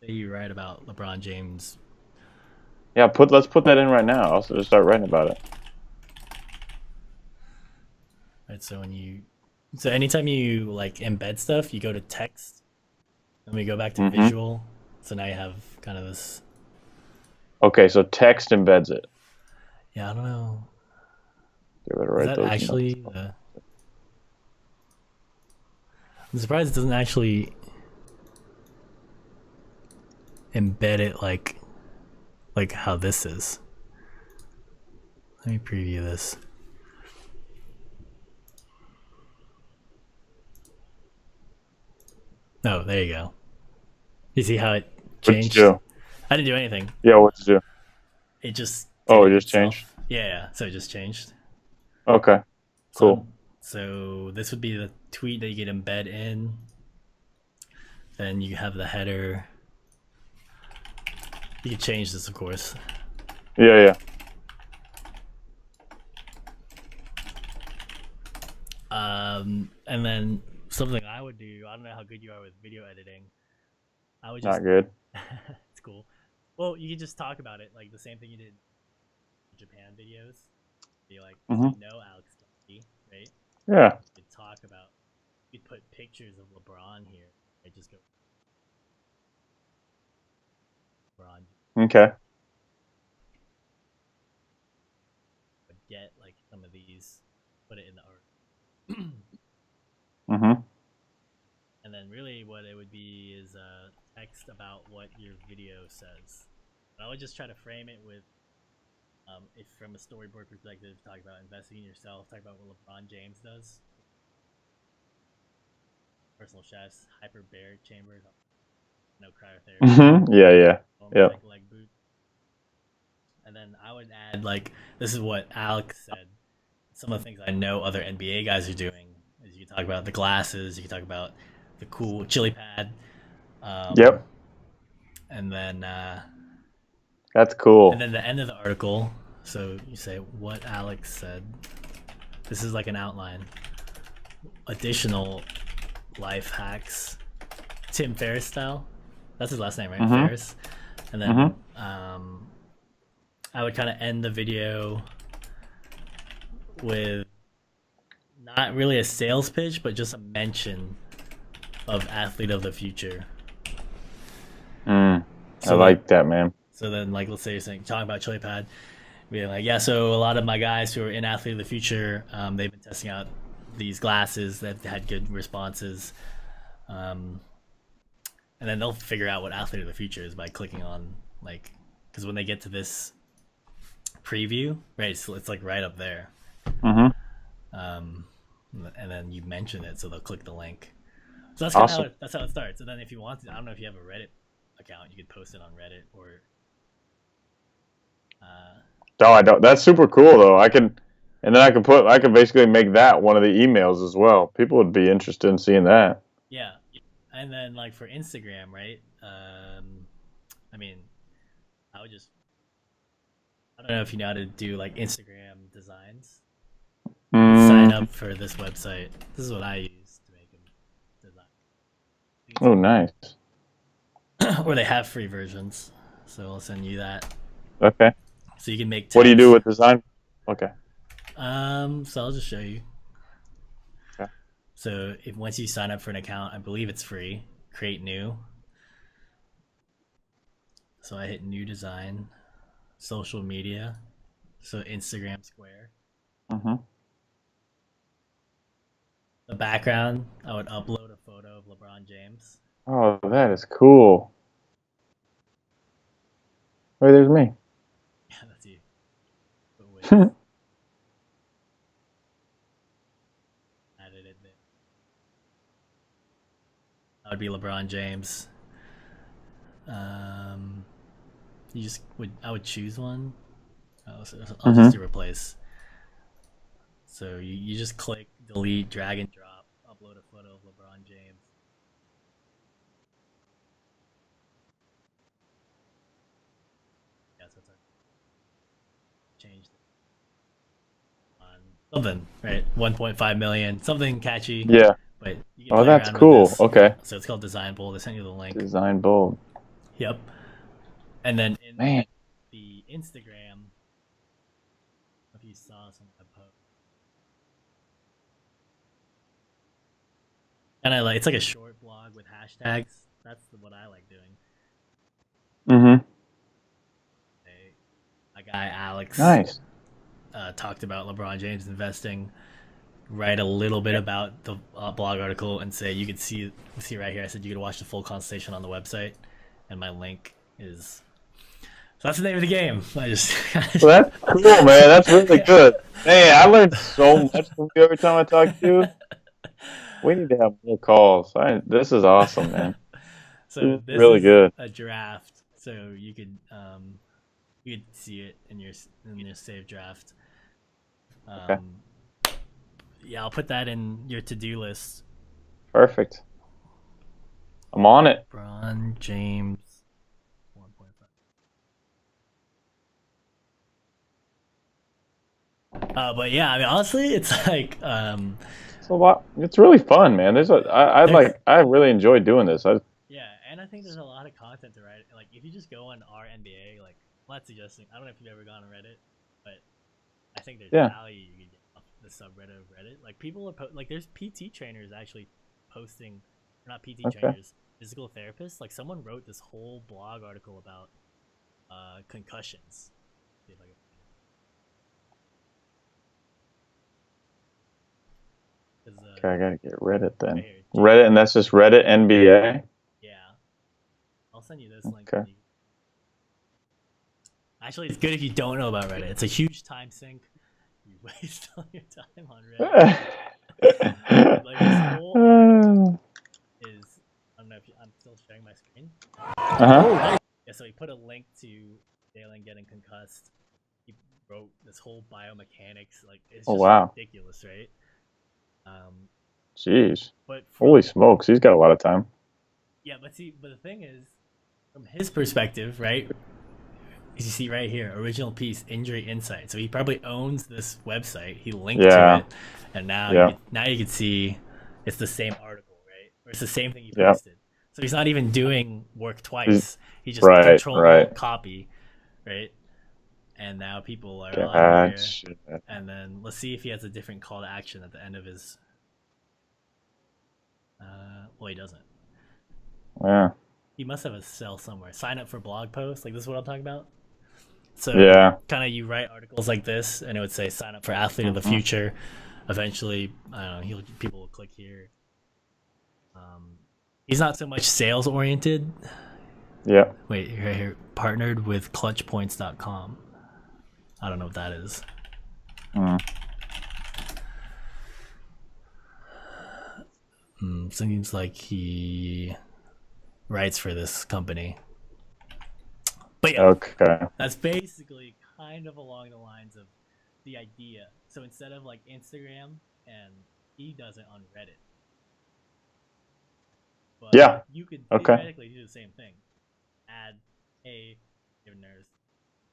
Say you write about LeBron James Yeah, let's put that in right now. I'll just start writing about it. Right. So anytime you like embed stuff, you go to text, and we go back to Mm-hmm. visual. So now you have kind of this. Okay, so text embeds it. Yeah, I don't know. Give it Is write that those notes. actually the? I'm surprised it doesn't actually embed it like how this is. Let me preview this. Oh, there you go. You see how it What'd you changed? do? I didn't do anything. Yeah, what'd you do? It just did Oh, it it just changed. itself. Yeah, yeah. So it just changed. Okay, So cool. so this would be the tweet that you could embed in. Then you have the header. You can change this, of course. Yeah, yeah. And then something I would do. I don't know how good you are with video editing. I would just. Not good. It's cool. Well, you can just talk about it like the same thing you did in Japan videos. Be like, because Mm-hmm. you know Alex Kennedy, right? Yeah. You talk about. You put pictures of LeBron here. I just go LeBron. Okay. But get like some of these, put it in the art. Mm-hmm. And then really what it would be is text about what your video says. But I would just try to frame it with, if from a storyboard perspective, talk about investing in yourself, talk about what LeBron James does, personal chefs, hyperbaric chambers, no cryotherapy, Mm-hmm. Yeah, yeah. Yeah. tech leg boot. And then I would add like this is what Alex said. Some of the things I know other NBA guys are doing is you can talk about the glasses, you can talk about the cool chili pad, um, Yep. and then That's cool. the end of the article. So you say what Alex said. This is like an outline. Additional life hacks. Tim Ferriss style. That's his last name, right? Mm-hmm. Ferriss. And then Mm-hmm. I would kind of end the video with not really a sales pitch, but just a mention of athlete of the future. Mm. I So like, like that, man. so then like, let's say you're saying talking about chili pad, being like, yeah. So a lot of my guys who are in athlete of the future, they've been testing out these glasses that had good responses, um, and then they'll figure out what athlete of the future is by clicking on like, because when they get to this preview, right, so it's like right up there, Mm-hmm. um, and then you mention it, so they'll click the link. So that's kind of Awesome. that's how it starts. And then if you want to, I don't know if you have a Reddit account, you could post it on Reddit or. Uh, Oh, I don't. That's super cool, though. And then I could basically make that one of the emails as well. People would be interested in seeing that. yeah, and then like for Instagram, right? I mean, I would just. I don't know if you know how to do like Instagram designs. Sign Mm. up for this website. This is what I use to make them design. I think it's Oh, nice. like, or they have free versions, so I'll send you that. Okay. So you can make What do you do text. with design? Okay. So I'll just show you. Okay. So if once you sign up for an account, I believe it's free. Create new. So I hit new design, social media. So Instagram Square. Mm-hmm. The background, I would upload a photo of LeBron James. Oh, that is cool. Wait, there's me. Yeah, that's you. Put width. Added it there. That would be LeBron James. Um, you just would I would choose one. I'll just Mm-hmm. do replace. So you just click delete, drag and drop, upload a photo of LeBron James. Yes, that's changed it on something, right? 1.5 million, something catchy, Yeah. but you can Oh, play that's around with cool. this. Okay. So it's called Design Bold. They sent you the link. Design bold. Yep. And then Man. the Instagram. If you saw some of the post, and I like it's like a short blog with hashtags. That's what I like doing. Mm-hmm. My guy Alex Nice. talked about LeBron James investing. Write a little bit about the blog article and say you could see right here. I said you could watch the full consultation on the website, and my link is. So that's the name of the game. I just. Well, that's cool, man. That's really good. Man, I learned so much from you every time I talk to you. We need to have more calls. This is awesome, man. So This is this really is good. a draft, so you could see it in your saved draft. Okay. Yeah, I'll put that in your to-do list. Perfect. I'm on it. LeBron James 1.5. But yeah, I mean, honestly, it's like It's a lot. It's really fun, man. I really enjoy doing this. yeah, and I think there's a lot of content to write. Like if you just go on our NBA, like I'm not suggesting. I don't know if you've ever gone on Reddit, but I think there's Yeah. value you can get off the subreddit of Reddit. Like people are like there's PT trainers actually posting, not PT Okay. trainers, physical therapists. Like someone wrote this whole blog article about concussions. See if I can Okay, I gotta get Reddit then. right here. Reddit, and that's just Reddit NBA. Yeah, I'll send you this link. Okay. Actually, it's good if you don't know about Reddit. It's a huge time sink. You waste all your time on Reddit. Like this whole is I don't know if I'm still sharing my screen. Uh-huh. Yeah, so he put a link to Dalen getting concussed. He wrote this whole biomechanics. Like it's just Wow. ridiculous, right? Jeez. But Holy smokes, he's got a lot of time. Yeah, but the thing is, from his perspective, right? As you see right here, original piece, injury insight. So he probably owns this website. He linked to it, and now you can see it's the same article, right? Or it's the same thing he posted. So he's not even doing work twice. He just control copy, right? And now people are on here. And then let's see if he has a different call to action at the end of his. Well, he doesn't. Yeah. He must have a cell somewhere. Sign up for blog posts. Like this is what I'm talking about. So kind of you write articles like this, and it would say sign up for athlete of the future. Eventually, I don't know. People will click here. He's not so much sales oriented. Yeah. Wait, right here. Partnered with clutchpoints.com. I don't know what that is. Seems like he writes for this company. But yeah, that's basically kind of along the lines of the idea. So instead of like Instagram, and he does it on Reddit. But you could theoretically do the same thing. Add a nurse,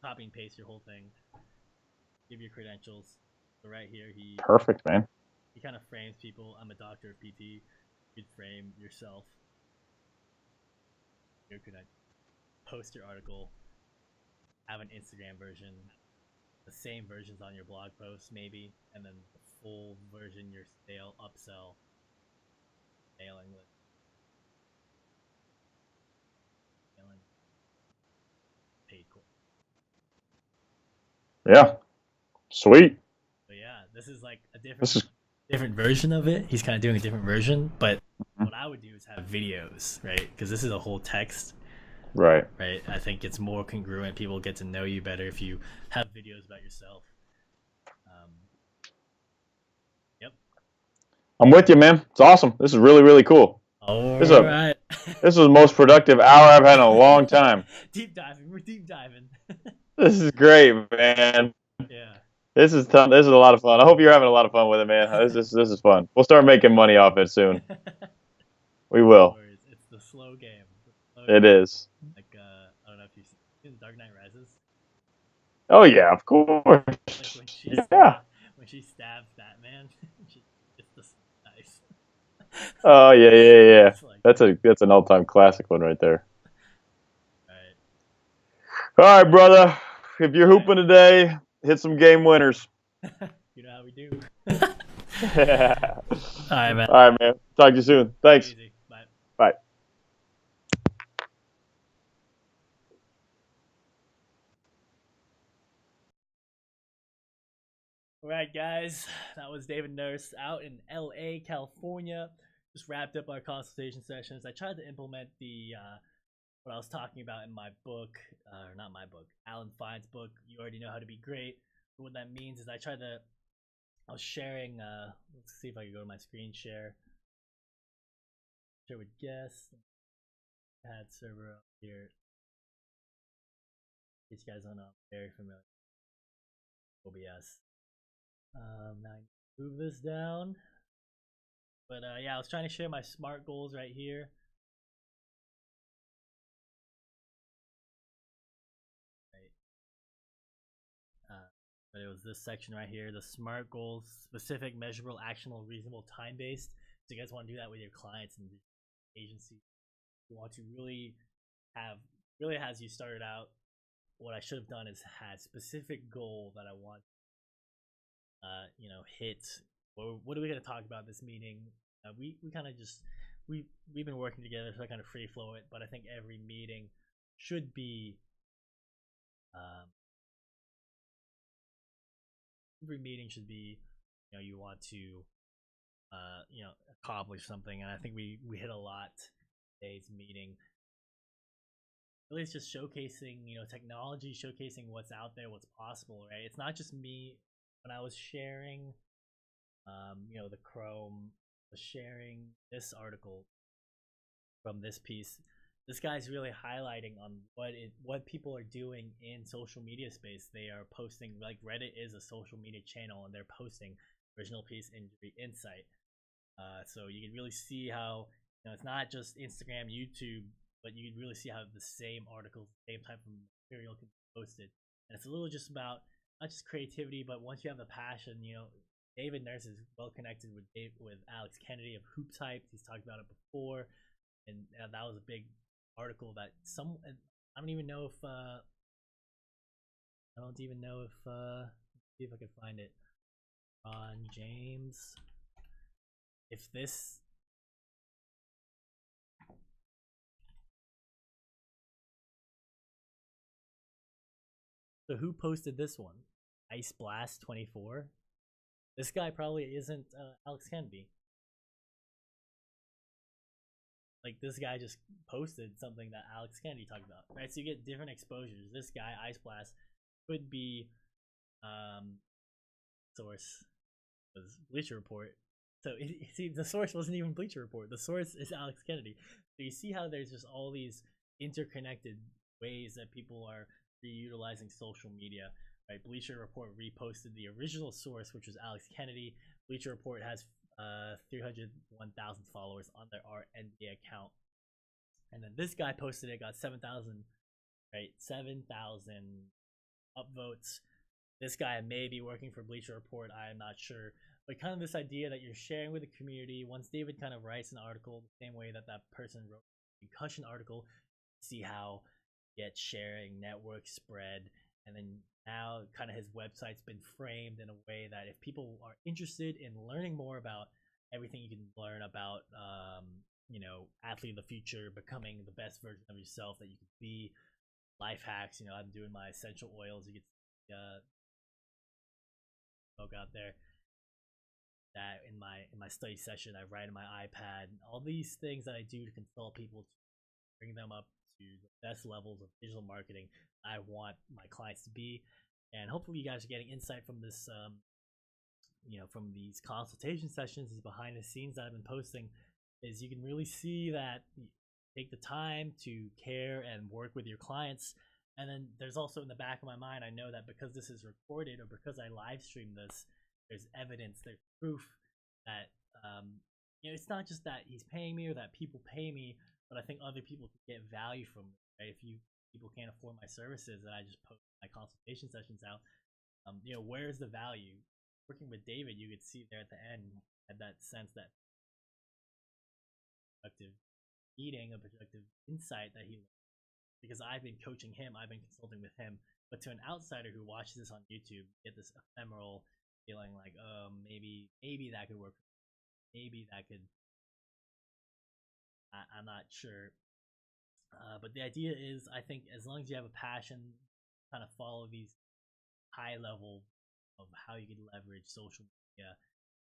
copy and paste your whole thing, give your credentials. So right here, perfect, man. He kind of frames people. I'm a doctor of PT. You'd frame yourself. You're gonna post your article. Have an Instagram version. The same versions on your blog posts, maybe, and then the full version your sale upsell. Mailing list. Paid course. Yeah. Sweet. But yeah, this is like a different version of it. He's kind of doing a different version, but what I would do is have videos, right? Because this is a whole text. Right. I think it's more congruent. People get to know you better if you have videos about yourself. Yep. I'm with you, man. It's awesome. This is really, really cool. This is the most productive hour I've had in a long time. Deep diving. We're deep diving. This is great, man. Yeah. This is a lot of fun. I hope you're having a lot of fun with it, man. This is fun. We'll start making money off it soon. We will. It's the slow game. It is. Like I don't know if you've seen Dark Knight Rises. Oh yeah, of course. Like when she stabs Batman, it's just nice. Oh yeah. That's an all-time classic one right there. All All right, brother. If you're hooping today, hit some game winners. You know how we do. Yeah. All right, man. All right, man. Talk to you soon. Thanks. Easy. Bye. Bye. All right, guys. That was David Nurse out in LA, California. Just wrapped up our consultation sessions. I tried to implement the what I was talking about in my book, or not my book, Alan Fine's book. You already know how to be great. But what that means is I was sharing. Let's see if I can go to my screen share. Share with guests. Add server up here. These guys don't know. I'm very familiar with OBS. Now I move this down. But yeah, I was trying to share my SMART goals right here. Right. But it was this section right here, the SMART goals: specific, measurable, actionable, reasonable, time-based. So you guys want to do that with your clients and agencies. You want to really as you started out, what I should have done is had specific goal that I want hit. What are we going to talk about this meeting? We kind of just we've been working together, so I kind of free flow it. But I think every meeting should be you want to accomplish something, and I think we hit a lot today's meeting. Really, it's just showcasing technology, showcasing what's out there, what's possible, right? It's not just me. When I was sharing the Chrome, was sharing this article from this piece. This guy's really highlighting on what people are doing in social media space. They are posting, like Reddit is a social media channel, and they're posting original piece injury insight. So you can really see how it's not just Instagram, YouTube, but you can really see how the same articles, the same type of material can be posted. And it's a little just about not just creativity, but once you have the passion, David Nurse is well connected with Alex Kennedy of Hoop Type. He's talked about it before, and that was a big article that I don't even know if see if I can find it. Ron James. If this So who posted this one? Ice Blast 24. This guy probably isn't Alex Kennedy. Like, this guy just posted something that Alex Kennedy talked about, right? So you get different exposures. This guy, Ice Blast, could be source was Bleacher Report. So see, the source wasn't even Bleacher Report. The source is Alex Kennedy. So you see how there's just all these interconnected ways that people are reutilizing social media. Right? Bleacher Report reposted the original source, which was Alex Kennedy. Bleacher Report has 301,000 followers on their NBA account, and then this guy posted it, got 7,000, right? 7,000 upvotes. This guy may be working for Bleacher Report. I am not sure, but kind of this idea that you're sharing with the community. Once David kind of writes an article the same way that person wrote a concussion article, see how get sharing, network spread, and then now kind of his website's been framed in a way that if people are interested in learning more about everything you can learn about athlete of the future, becoming the best version of yourself that you can be, life hacks. I'm doing my essential oils. You get smoke out there. That in my study session, I write on my iPad. All these things that I do to consult people to bring them up to the best levels of digital marketing I want my clients to be. And hopefully you guys are getting insight from this from these consultation sessions, these behind the scenes that I've been posting, is you can really see that you take the time to care and work with your clients. And then there's also in the back of my mind, I know that because this is recorded or because I live stream this, there's evidence, there's proof that it's not just that he's paying me or that people pay me, but I think other people can get value from it. Right? If people can't afford my services, and I just post my consultation sessions out, where's the value? Working with David, you could see there at the end, had that sense that productive meeting, a productive insight that he, because I've been coaching him, I've been consulting with him, But to an outsider who watches this on YouTube, you get this ephemeral feeling like, oh, maybe that could work. Maybe that could. I'm not sure. But the idea is, I think, as long as you have a passion, kind of follow these high level of how you can leverage social media,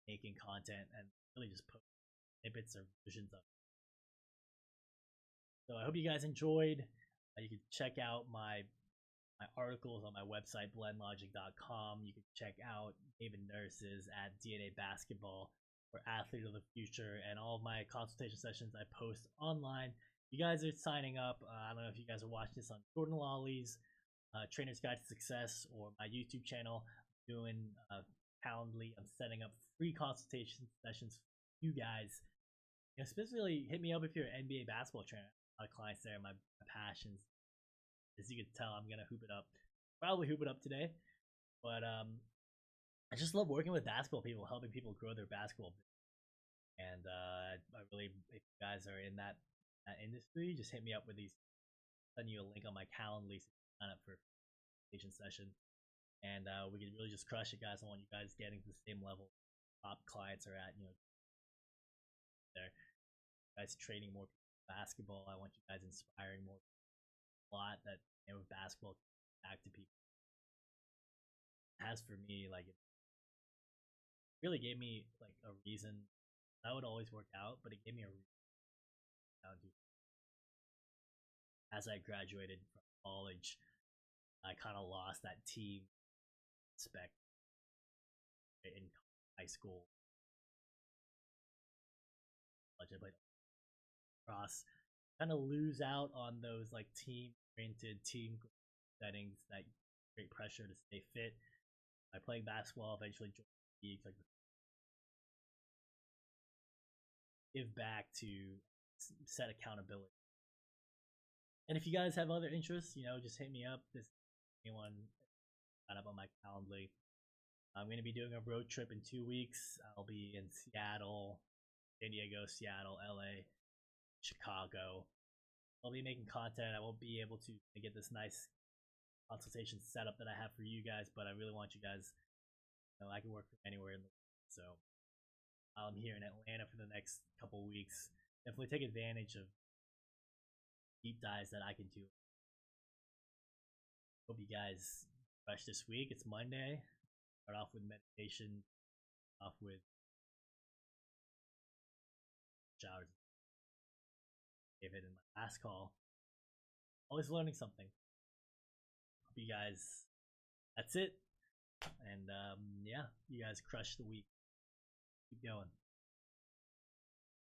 making content, and really just put snippets or versions of it. So I hope you guys enjoyed. You can check out my articles on my website, blendlogic.com. You can check out David Nurse's at DNA Basketball or Athlete of the Future, and all of my consultation sessions I post online. You guys are signing up. I don't know if you guys are watching this on Jordan Lawley's Trainer's Guide to Success or my YouTube channel. I'm doing Calendly. I'm setting up free consultation sessions for you guys. You know, specifically, hit me up if you're an NBA basketball trainer. A lot of clients there, my passions. As you can tell, I'm gonna hoop it up. Probably hoop it up today, but I just love working with basketball people, helping people grow their basketball business. And I really, if you guys are in that industry, just hit me up with these. Send you a link on my Calendly so you can sign up for a consultation session, and we can really just crush it, guys. I want you guys getting to the same level top clients are at. You know, there, guys training more people basketball. I want you guys inspiring more. A lot that, you know, with basketball back to people. As for me, like, it really gave me like a reason. That would always work out, but it gave me a reason to. As I graduated from college, I kind of lost that team aspect in high school. I played cross, kind of lose out on those like team-oriented team settings that create pressure to stay fit. By playing basketball, eventually joined leagues, like give back to set accountability. And if you guys have other interests, you know, just hit me up. This anyone sign up on my Calendly. I'm going to be doing a road trip in 2 weeks. I'll be in Seattle, San Diego, Seattle, LA, Chicago. I'll be making content. I won't be able to get this nice consultation setup that I have for you guys, but I really want you guys. You know, I can work from anywhere in the world, so I'm here in Atlanta for the next couple weeks. Definitely take advantage of deep dives that I can do. Hope you guys fresh this week. It's Monday. Start off with meditation. Off with showers. David in my last call. Always learning something. Hope you guys. That's it. And yeah, you guys crush the week. Keep going.